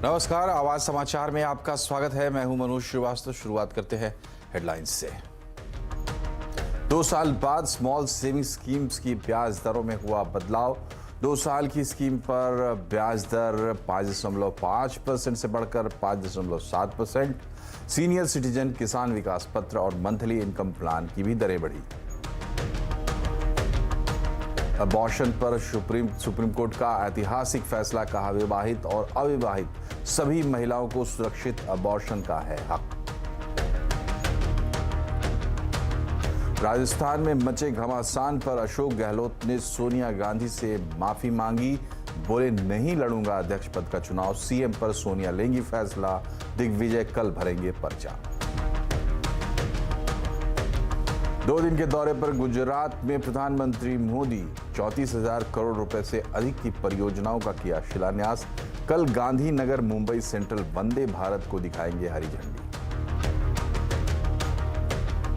नमस्कार, आवाज समाचार में आपका स्वागत है। मैं हूं मनोज श्रीवास्तव। शुरुआत करते हैं हेडलाइंस से। 2 साल बाद स्मॉल सेविंग स्कीम्स की ब्याज दरों में हुआ बदलाव। 2 साल की स्कीम पर ब्याज दर 5.5% से बढ़कर 5.7%। सीनियर सिटीजन, किसान विकास पत्र और मंथली इनकम प्लान की भी दरें बढ़ी। अबॉर्शन पर सुप्रीम कोर्ट का ऐतिहासिक फैसला, कहा विवाहित और अविवाहित सभी महिलाओं को सुरक्षित अबॉर्शन का है हक। राजस्थान में मचे घमासान पर अशोक गहलोत ने सोनिया गांधी से माफी मांगी। बोले, नहीं लड़ूंगा अध्यक्ष पद का चुनाव। सीएम पर सोनिया लेंगी फैसला। दिग्विजय कल भरेंगे पर्चा। 2 दिन के दौरे पर गुजरात में प्रधानमंत्री मोदी 34,000 करोड़ रुपए से अधिक की परियोजनाओं का किया शिलान्यास। कल गांधीनगर मुंबई सेंट्रल वंदे भारत को दिखाएंगे हरी झंडी।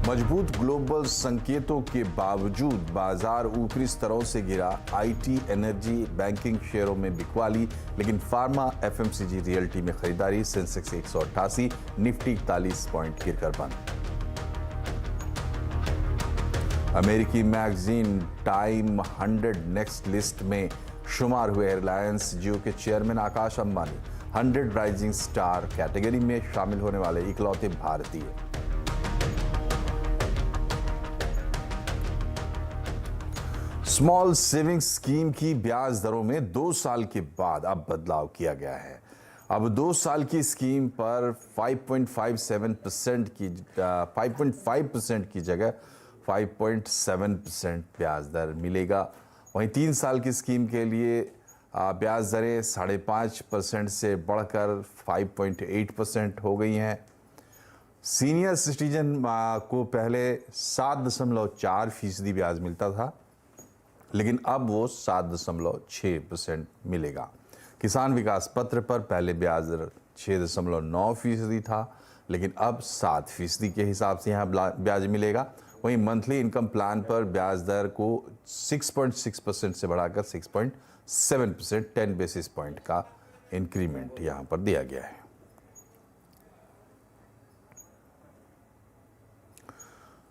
मजबूत ग्लोबल संकेतों के बावजूद बाजार ऊपरी स्तरों से गिरा। आईटी, एनर्जी, बैंकिंग शेयरों में बिकवाली, लेकिन फार्मा, एफएमसीजी, रियल्टी में खरीदारी। सेंसेक्स 188, निफ्टी 41 पॉइंट गिरकर बंद। अमेरिकी मैगजीन टाइम 100 नेक्स्ट लिस्ट में शुमार हुए रिलायंस जियो के chairman Akash Ambani 100 rising star category में शामिल होने वाले इकलौते भारतीय। स्मॉल सेविंग स्कीम की ब्याज दरों में 2 साल के बाद अब बदलाव किया गया है। अब 2 साल की स्कीम पर 5.5% की जगह 5.7% ब्याज दर मिलेगा। वहीं 3 साल की स्कीम के लिए ब्याज दरें 5.5% से बढ़कर 5.8% हो गई हैं। सीनियर सिटीजन को पहले 7.4% ब्याज मिलता था, लेकिन अब वो 7.6% मिलेगा। किसान विकास पत्र पर पहले ब्याज दर 6.9% था, लेकिन अब 7% के हिसाब से यहाँ ब्याज मिलेगा। वहीं मंथली इनकम प्लान पर ब्याज दर को 6.6% से बढ़ाकर 6.7%, 10 बेसिस पॉइंट का इंक्रीमेंट यहां पर दिया गया है।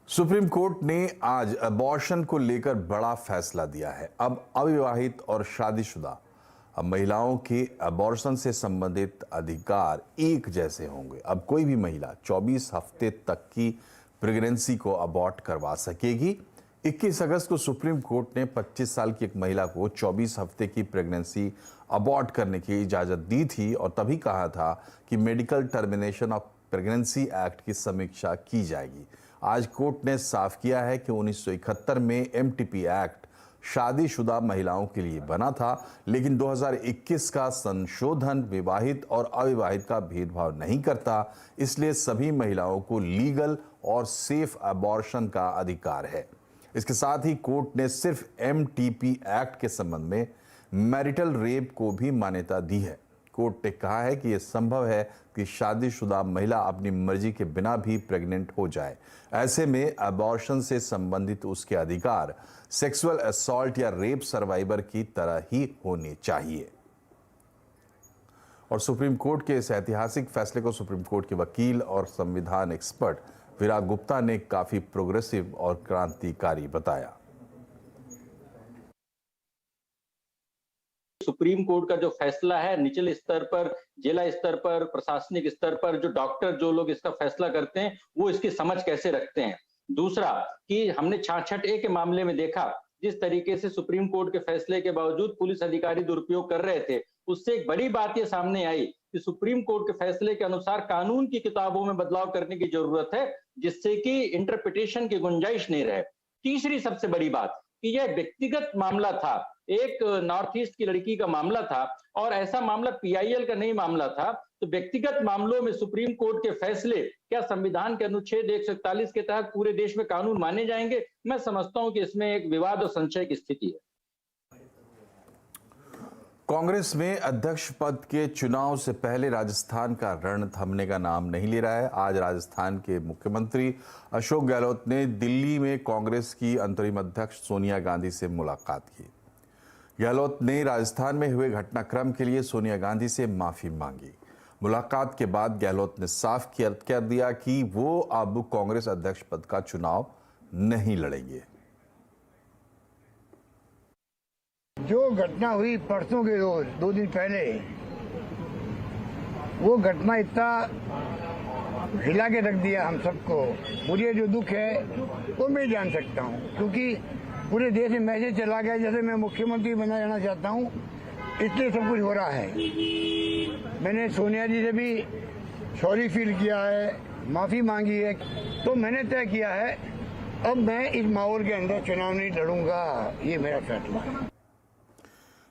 सुप्रीम कोर्ट ने आज अबॉर्शन को लेकर बड़ा फैसला दिया है। अब अविवाहित और शादीशुदा महिलाओं के अबॉर्शन से संबंधित अधिकार एक जैसे होंगे। अब कोई भी महिला 24 हफ्ते तक की प्रेगनेंसी को अबॉर्ट करवा सकेगी। 21 अगस्त को सुप्रीम कोर्ट ने 25 साल की एक महिला को 24 हफ्ते की प्रेगनेंसी अबॉर्ट करने की इजाजत दी थी और तभी कहा था कि medical termination of pregnancy act की समीक्षा की जाएगी। आज कोर्ट ने साफ किया है कि 1971 में एमटीपी एक्ट शादीशुदा महिलाओं के लिए बना था, लेकिन 2021 का संशोधन विवाहित और अविवाहित का भेदभाव नहीं करता। इसलिए सभी महिलाओं को लीगल और सेफ अबॉर्शन का अधिकार है। इसके साथ ही कोर्ट ने सिर्फ एमटीपी एक्ट के संबंध में मैरिटल रेप को भी मान्यता दी है। कोर्ट ने कहा है कि यह संभव है कि शादीशुदा महिला अपनी मर्जी के बिना भी प्रेग्नेंट हो जाए। ऐसे में अबॉर्शन से संबंधित उसके अधिकार सेक्सुअल असॉल्ट या रेप सर्वाइवर की तरह ही होने चाहिए। और सुप्रीम कोर्ट के इस ऐतिहासिक फैसले को सुप्रीम कोर्ट के वकील और संविधान एक्सपर्ट विराग गुप्ता ने काफी प्रोग्रेसिव और क्रांतिकारी बताया। सुप्रीम कोर्ट का जो फैसला है, निचले स्तर पर, जिला स्तर पर, प्रशासनिक स्तर पर जो डॉक्टर, जो लोग इसका फैसला करते हैं, वो इसकी समझ कैसे रखते हैं। दूसरा कि हमने 66A के मामले में देखा जिस तरीके से सुप्रीम कोर्ट के फैसले के बावजूद पुलिस अधिकारी दुरुपयोग कर रहे थे, उससे एक बड़ी बात ये सामने आई कि सुप्रीम कोर्ट के फैसले के अनुसार कानून की किताबों में बदलाव करने की जरूरत है, जिससे कि इंटरप्रिटेशन की गुंजाइश नहीं रहे। तीसरी सबसे बड़ी बात कि यह व्यक्तिगत मामला था, एक नॉर्थ ईस्ट की लड़की का मामला था और ऐसा मामला पीआईएल का नहीं मामला था। तो व्यक्तिगत मामलों में सुप्रीम कोर्ट के फैसले क्या संविधान के अनुच्छेद 141 के तहत पूरे देश में कानून माने जाएंगे? मैं समझता हूं कि इसमें एक विवाद और संशय की स्थिति है। कांग्रेस में अध्यक्ष पद के चुनाव से पहले राजस्थान का रण थमने का नाम नहीं ले रहा है। आज राजस्थान के मुख्यमंत्री अशोक गहलोत ने दिल्ली में कांग्रेस की अंतरिम अध्यक्ष सोनिया गांधी से मुलाकात की। गहलोत ने राजस्थान में हुए घटनाक्रम के लिए सोनिया गांधी से माफी मांगी। मुलाकात के बाद गहलोत ने साफ कर दिया कि वो अब कांग्रेस अध्यक्ष पद का चुनाव नहीं लड़ेंगे। जो घटना हुई परसों के रोज 2 दिन पहले, वो घटना इतना हिला के रख दिया हम सबको। मुझे जो दुख है वो मैं जान सकता हूँ, क्योंकि पूरे देश में मैसेज चला गया जैसे मैं मुख्यमंत्री बना जाना चाहता हूँ, इसलिए सब कुछ हो रहा है। मैंने सोनिया जी से भी सॉरी फील किया है, माफ़ी मांगी है, तो मैंने तय किया है अब मैं इस माहौल के अंदर चुनाव नहीं लड़ूंगा, ये मेरा फैसला है।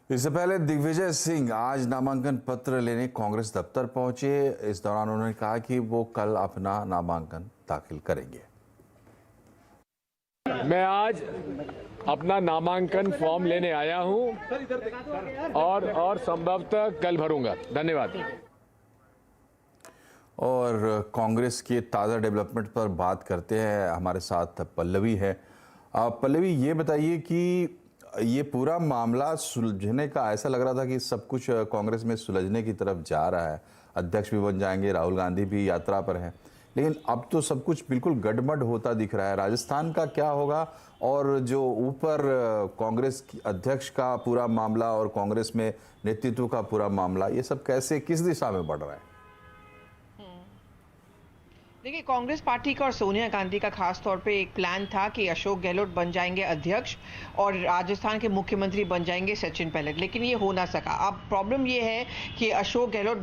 इससे पहले दिग्विजय सिंह आज नामांकन पत्र लेने कांग्रेस दफ्तर पहुंचे। इस दौरान उन्होंने कहा कि वो कल अपना नामांकन दाखिल करेंगे। मैं आज अपना नामांकन फॉर्म लेने आया हूं और संभवतः कल भरूंगा। धन्यवाद। और कांग्रेस के ताज़ा डेवलपमेंट पर बात करते हैं, हमारे साथ पल्लवी है। पल्लवी, ये बताइए कि ये पूरा मामला सुलझने का ऐसा लग रहा था कि सब कुछ कांग्रेस में सुलझने की तरफ जा रहा है, अध्यक्ष भी बन जाएंगे, राहुल गांधी भी यात्रा पर हैं, लेकिन अब तो सब कुछ बिल्कुल गड़बड़ होता दिख रहा है। राजस्थान का क्या होगा, और जो ऊपर कांग्रेस अध्यक्ष का पूरा मामला और कांग्रेस में नेतृत्व का पूरा मामला, ये सब कैसे किस दिशा में बढ़ रहा है? देखिए, कांग्रेस पार्टी का और सोनिया गांधी का खास तौर पे एक प्लान था कि अशोक गहलोत बन जाएंगे अध्यक्ष और राजस्थान के मुख्यमंत्री बन जाएंगे सचिन पायलट, लेकिन ये हो ना सका। अब प्रॉब्लम ये है कि अशोक गहलोत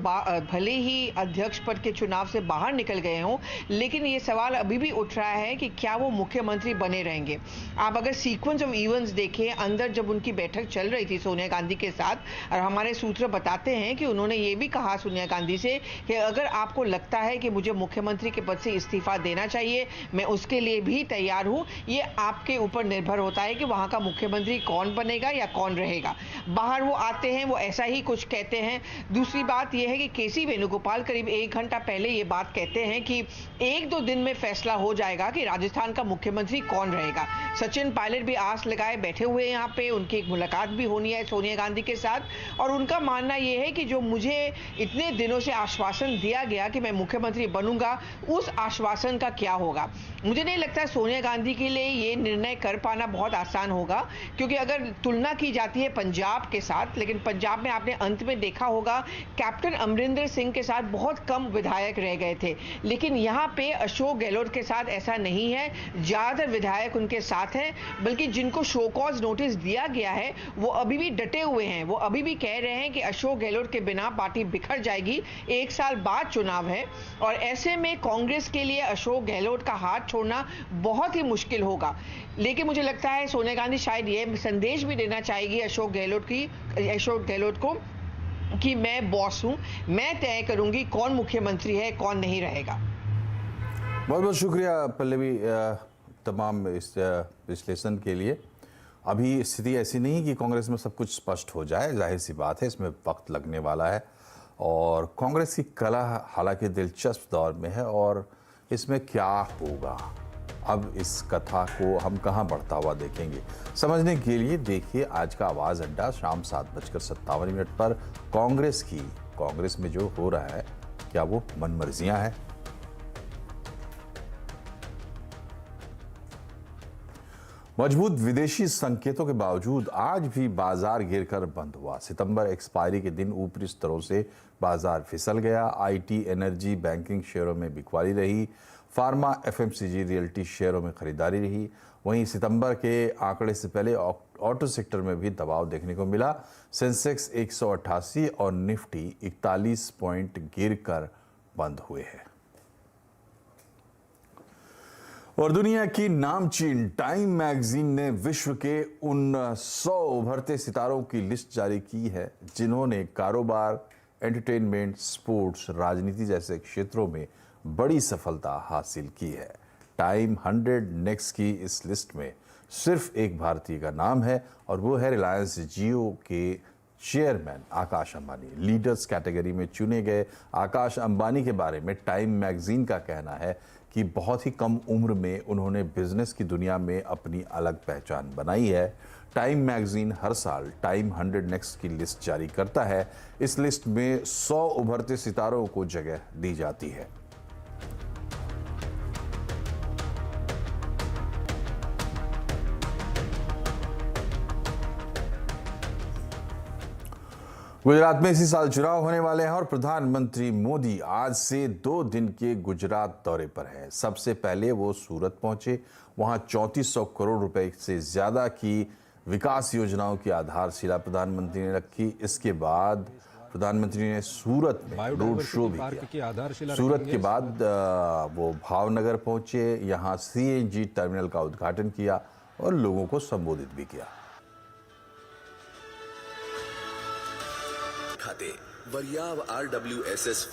भले ही अध्यक्ष पद के चुनाव से बाहर निकल गए हों, लेकिन ये सवाल अभी भी उठ रहा है कि क्या वो मुख्यमंत्री बने रहेंगे। आप अगर सीक्वेंस ऑफ इवेंट्स देखें, अंदर जब उनकी बैठक चल रही थी सोनिया गांधी के साथ, और हमारे सूत्र बताते हैं कि उन्होंने ये भी कहा सोनिया गांधी से कि अगर आपको लगता है कि मुझे मुख्यमंत्री के पद से इस्तीफा देना चाहिए, मैं उसके लिए भी तैयार हूं। ये आपके ऊपर निर्भर होता है कि वहां का मुख्यमंत्री कौन बनेगा या कौन रहेगा। बाहर वो आते हैं, वो ऐसा ही कुछ कहते हैं। दूसरी बात यह है कि केसी वेणुगोपाल करीब 1 घंटा पहले ये बात कहते हैं कि 1-2 दिन में फैसला हो जाएगा कि राजस्थान का मुख्यमंत्री कौन रहेगा। सचिन पायलट भी आस लगाए बैठे हुए हैं यहाँ पे, उनकी एक मुलाकात भी होनी है सोनिया गांधी के साथ, और उनका मानना यह है कि जो मुझे इतने दिनों से आश्वासन दिया गया कि मैं मुख्यमंत्री बनूंगा, उस आश्वासन का क्या होगा। मुझे नहीं लगता सोनिया गांधी के लिए ये निर्णय कर पाना बहुत आसान होगा, क्योंकि अगर तुलना की जाती है पंजाब के साथ, लेकिन पंजाब में आपने अंत में देखा होगा कैप्टन अमरिंदर सिंह के साथ बहुत कम विधायक रह गए थे, लेकिन यहाँ पे अशोक गहलोत के साथ ऐसा नहीं है। ज्यादातर विधायक उनके साथ हैं, बल्कि जिनको शो कॉज नोटिस दिया गया है वो अभी भी डटे हुए हैं। वो अभी भी कह रहे हैं कि अशोक गहलोत के बिना पार्टी बिखर जाएगी। 1 साल बाद चुनाव है और ऐसे में कांग्रेस के लिए अशोक गहलोत का हाथ छोड़ना बहुत ही मुश्किल होगा। लेकिन मुझे लगता है सोनिया गांधी शायद ये संदेश भी देना चाहेगी अशोक गहलोत को कि मैं बॉस हूं, मैं तय करूंगी कौन मुख्यमंत्री है, कौन नहीं रहेगा। बहुत बहुत शुक्रिया पल्लवी तमाम इस विश्लेषण के लिए। अभी स्थिति ऐसी नहीं कि कांग्रेस में सब कुछ स्पष्ट हो जाए, जाहिर सी बात है इसमें वक्त लगने वाला है, और कांग्रेस की कला हालांकि दिलचस्प दौर में है, और इसमें क्या होगा अब इस कथा को हम कहां बढ़ता हुआ देखेंगे। समझने के लिए देखिए आज का आवाज़ अड्डा शाम 7:57 पर। कांग्रेस में जो हो रहा है, क्या वो मनमर्जियां हैं? मजबूत विदेशी संकेतों के बावजूद आज भी बाजार गिरकर बंद हुआ। सितंबर एक्सपायरी के दिन ऊपरी स्तरों से बाजार फिसल गया। आईटी, एनर्जी, बैंकिंग शेयरों में बिकवाली रही। फार्मा, एफएमसीजी, रियल्टी शेयरों में खरीदारी रही। वहीं सितंबर के आंकड़े से पहले ऑटो सेक्टर में भी दबाव देखने को मिला। सेंसेक्स 188 और निफ्टी 41 पॉइंट गिरकर बंद हुए हैं। और दुनिया की नामचीन टाइम मैगजीन ने विश्व के उन 100 उभरते सितारों की लिस्ट जारी की है जिन्होंने कारोबार, एंटरटेनमेंट, स्पोर्ट्स, राजनीति जैसे क्षेत्रों में बड़ी सफलता हासिल की है। टाइम 100 नेक्स्ट की इस लिस्ट में सिर्फ एक भारतीय का नाम है, और वो है रिलायंस जियो के chairman Akash Ambani. Leaders category में चुने गए आकाश अंबानी के बारे में टाइम मैगजीन का कहना है कि बहुत ही कम उम्र में उन्होंने बिजनेस की दुनिया में अपनी अलग पहचान बनाई है। टाइम मैगजीन हर साल टाइम 100 नेक्स्ट की लिस्ट जारी करता है। इस लिस्ट में 100 उभरते सितारों को जगह दी जाती है। गुजरात में इसी साल चुनाव होने वाले हैं और प्रधानमंत्री मोदी आज से 2 दिन के गुजरात दौरे पर हैं। सबसे पहले वो सूरत पहुंचे, वहां 3400 करोड़ रुपए से ज्यादा की विकास योजनाओं की आधारशिला प्रधानमंत्री ने रखी। इसके बाद प्रधानमंत्री ने सूरत में रोड शो भी किया। सूरत के बाद वो भावनगर पहुंचे, यहां CNG टर्मिनल का उद्घाटन किया और लोगों को संबोधित भी किया।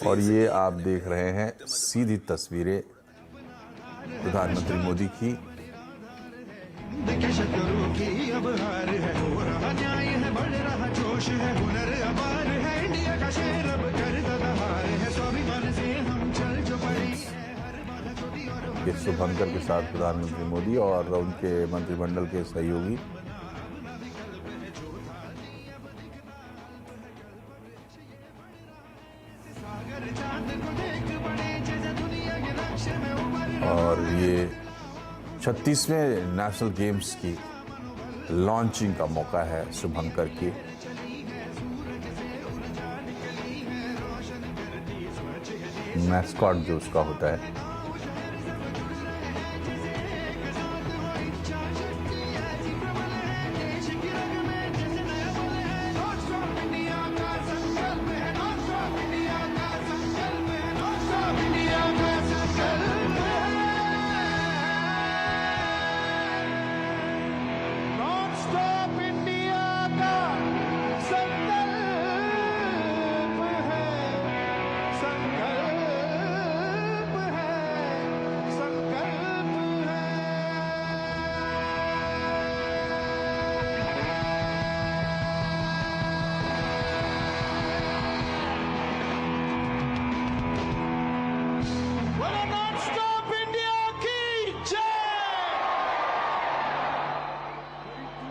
और ये आप देख रहे हैं सीधी तस्वीरें प्रधानमंत्री मोदी की। ये शुभंकर के साथ प्रधानमंत्री मोदी और उनके मंत्रिमंडल के सहयोगी। और ये 36वें नेशनल गेम्स की लॉन्चिंग का मौका है शुभंकर की। मैस्कॉट जो उसका होता है।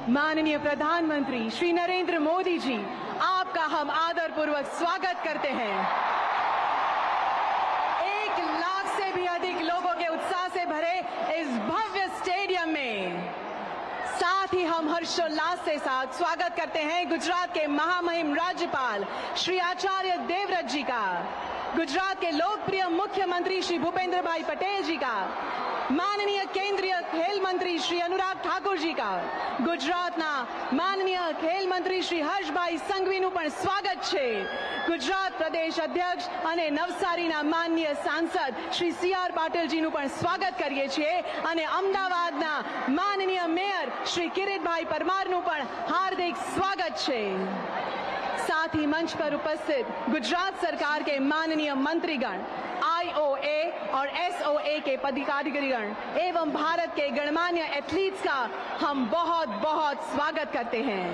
माननीय प्रधानमंत्री श्री नरेंद्र मोदी जी, आपका हम आदरपूर्वक स्वागत करते हैं। 1 लाख से भी अधिक लोगों के उत्साह से भरे इस भव्य स्टेडियम में साथ ही हम हर्षोल्लास के साथ स्वागत करते हैं गुजरात के महामहिम राज्यपाल श्री आचार्य देवव्रत जी का, गुजरात के लोकप्रिय मुख्यमंत्री श्री भूपेंद्र भाई पटेल जी का, माननीय केंद्रीय खेल मंत्री श्री अनुराग ठाकुर जी का, ગુજરાતના માનનીય ખેલ મંત્રી શ્રી હર્ષભાઈ સંઘવીનું પણ સ્વાગત છે। ગુજરાત પ્રદેશ અધ્યક્ષ અને નવસારીના માનનીય સાંસદ શ્રી CR પાટીલજીનું પણ સ્વાગત કરીએ છીએ અને અમદાવાદના માનનીય મેયર શ્રી કિરીટભાઈ પરમારનું પણ હાર્દિક સ્વાગત છે। साथ ही मंच पर उपस्थित गुजरात सरकार के माननीय मंत्रीगण, IOA और SOA के पदाधिकारीगण एवं भारत के गणमान्य एथलीट्स का हम बहुत बहुत स्वागत करते हैं।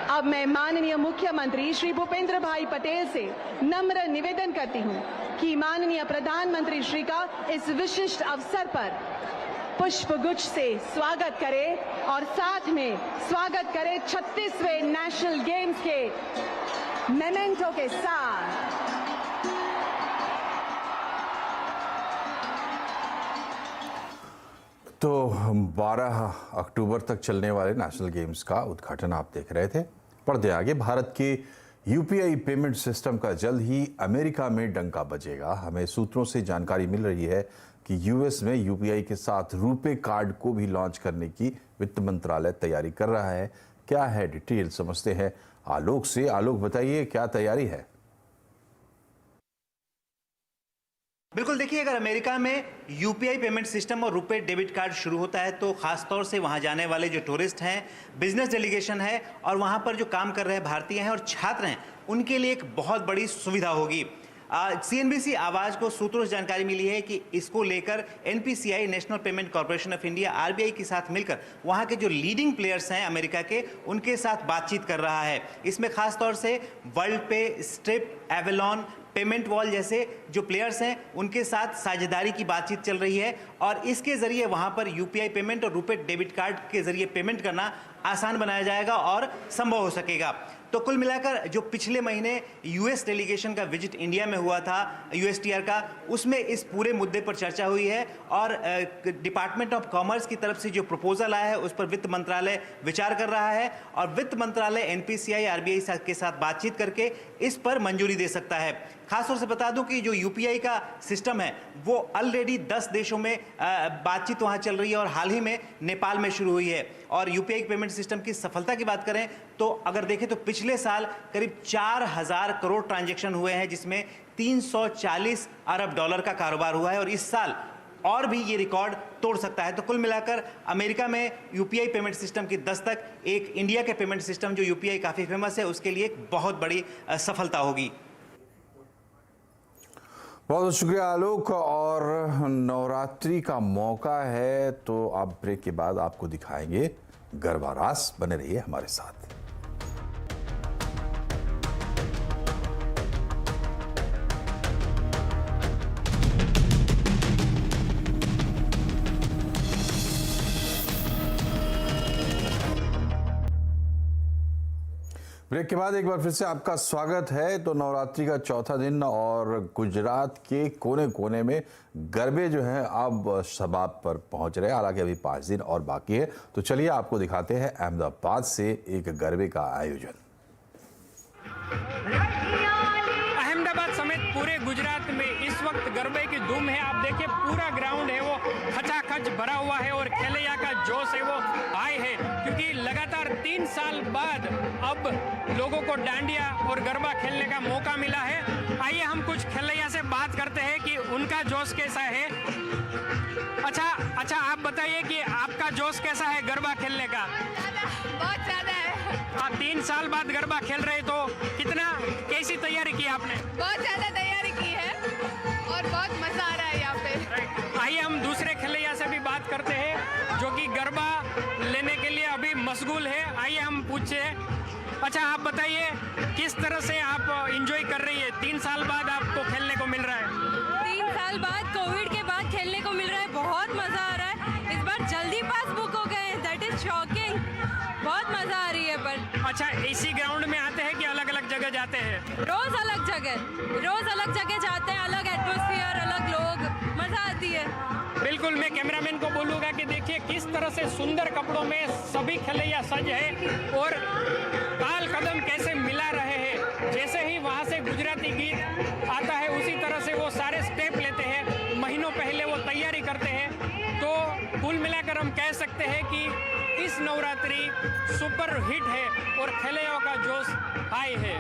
अब मैं माननीय मुख्यमंत्री श्री भूपेंद्र भाई पटेल से नम्र निवेदन करती हूं कि माननीय प्रधानमंत्री श्री का इस विशिष्ट अवसर पर पुष्पगुच्छ से स्वागत करें और साथ में स्वागत करें 36वें नेशनल गेम्स के मेमेंटो के साथ। तो 12 अक्टूबर तक चलने वाले नेशनल गेम्स का उद्घाटन आप देख रहे थे। पर्दे आगे, भारत के UPI पेमेंट सिस्टम का जल्द ही अमेरिका में डंका बजेगा। हमें सूत्रों से जानकारी मिल रही है कि US में UPI के साथ रुपे कार्ड को भी लॉन्च करने की वित्त मंत्रालय तैयारी कर रहा है। क्या है डिटेल, समझते हैं आलोक से। आलोक, बताइए क्या तैयारी है? बिल्कुल, देखिए, अगर अमेरिका में UPI पेमेंट सिस्टम और रुपे डेबिट कार्ड शुरू होता है तो खासतौर से वहां जाने वाले जो टूरिस्ट हैं, बिजनेस डेलीगेशन है और वहां पर जो काम कर रहे भारतीय हैं और छात्र हैं, उनके लिए एक बहुत बड़ी सुविधा होगी। CNBC आवाज को सूत्रों से जानकारी मिली है कि इसको लेकर NPCI, national payment corporation of India, RBI के साथ मिलकर वहां के जो लीडिंग प्लेयर्स हैं अमेरिका के, उनके साथ बातचीत कर रहा है। इसमें खास तौर से वर्ल्ड पे, स्ट्रिप, एवेलॉन, पेमेंट वॉल जैसे जो प्लेयर्स हैं उनके साथ साझेदारी की बातचीत चल रही है और इसके जरिए वहां पर यूपीआई पेमेंट और रुपे डेबिट कार्ड के जरिए पेमेंट करना आसान बनाया जाएगा और संभव हो सकेगा। तो कुल मिलाकर जो पिछले महीने यूएस डेलीगेशन का विजिट इंडिया में हुआ था यूएसटीआर का, उसमें इस पूरे मुद्दे पर चर्चा हुई है और डिपार्टमेंट ऑफ कॉमर्स की तरफ से जो प्रपोजल आया है उस पर वित्त मंत्रालय विचार कर रहा है और वित्त मंत्रालय एनपीसीआई आरबीआई के साथ बातचीत करके इस पर मंजूरी दे सकता है। खासतौर से बता दूं कि जो यूपीआई का सिस्टम है वो ऑलरेडी 10 देशों में बातचीत वहां चल रही है और हाल ही में नेपाल में शुरू हुई है। और यूपीआई पेमेंट सिस्टम की सफलता की बात करें तो अगर देखें तो पिछले साल करीब 4000 करोड़ ट्रांजैक्शन हुए हैं जिसमें 340 अरब डॉलर का कारोबार हुआ है और इस साल और भी ये रिकॉर्ड तोड़ सकता है। तो कुल मिलाकर अमेरिका में यूपीआई पेमेंट सिस्टम की दस्तक एक इंडिया के पेमेंट सिस्टम जो यूपीआई काफी फेमस है उसके लिए एक बहुत बड़ी सफलता होगी। बहुत शुक्रिया आलोक। और नवरात्रि का मौका है तो आप ब्रेक के बाद आपको दिखाएंगे गरबा रास। बने रहिए हमारे साथ। ब्रेक के बाद एक बार फिर से आपका स्वागत है। तो नवरात्रि का चौथा दिन और गुजरात के कोने कोने में गरबे जो हैं अब शबाब पर पहुंच रहे हैं। हालांकि अभी 5 दिन और बाकी है। तो चलिए आपको दिखाते हैं अहमदाबाद से एक गरबे का आयोजन। अहमदाबाद समेत पूरे गुजरात में इस वक्त गरबे की धूम है। आप देखिए पूरा ग्राउंड है वो खचाखच भरा हुआ है और खेलैया का जोश है वो हाई है, क्योंकि लगातार 3 साल बाद अब लोगों को डांडिया और गरबा खेलने का मौका मिला है। आइए हम कुछ खेलैया से बात करते हैं कि उनका जोश कैसा है। अच्छा आप बताइए कि आपका जोश कैसा है गरबा खेलने का? बहुत ज्यादा है। 3 साल बाद गरबा खेल रहे तो कैसी तैयारी की आपने? बहुत ज्यादा तैयारी की है और बहुत मजा आ रहा है यहाँ पे। आइए हम दूसरे खेलैया से भी बात करते हैं जो कि गरबा लेने के लिए अभी मशगूल है। आइए हम पूछे। अच्छा आप बताइए किस तरह से आप एंजॉय कर रही है? 3 साल बाद आपको खेलने को मिल रहा है। 3 साल बाद कोविड के बाद खेलने को मिल रहा है, बहुत मजा आ रहा है। इस बार जल्दी पास बुक हो गए, दैट इज शॉकिंग। बहुत मजा आ रही है। पर अच्छा इसी ग्राउंड में आते हैं कि अलग अलग जगह जाते हैं? रोज अलग जगह जाते हैं, अलग एटमॉस्फेयर, अलग लोग, मजा आती है। बिल्कुल, मैं कैमरामैन को बोलूंगा कि देखिए किस तरह से सुंदर कपड़ों में सभी खेलैया सज है और ताल कदम कैसे मिला रहे हैं। जैसे ही वहां से गुजराती गीत आता है उसी तरह से वो सारे स्टेप लेते हैं। महीनों पहले वो तैयारी करते हैं। तो कुल मिलाकर हम कह सकते हैं कि इस नवरात्रि सुपर हिट है और खेलैयाओं का जोश हाई है।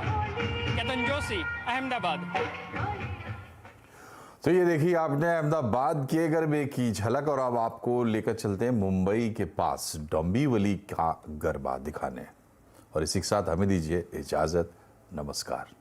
केतन जोशी, अहमदाबाद। तो ये देखिए आपने अहमदाबाद के गरबे की झलक और अब आपको लेकर चलते हैं मुंबई के पास डोंबिवली का गरबा दिखाने। और इसी के साथ हमें दीजिए इजाजत। नमस्कार।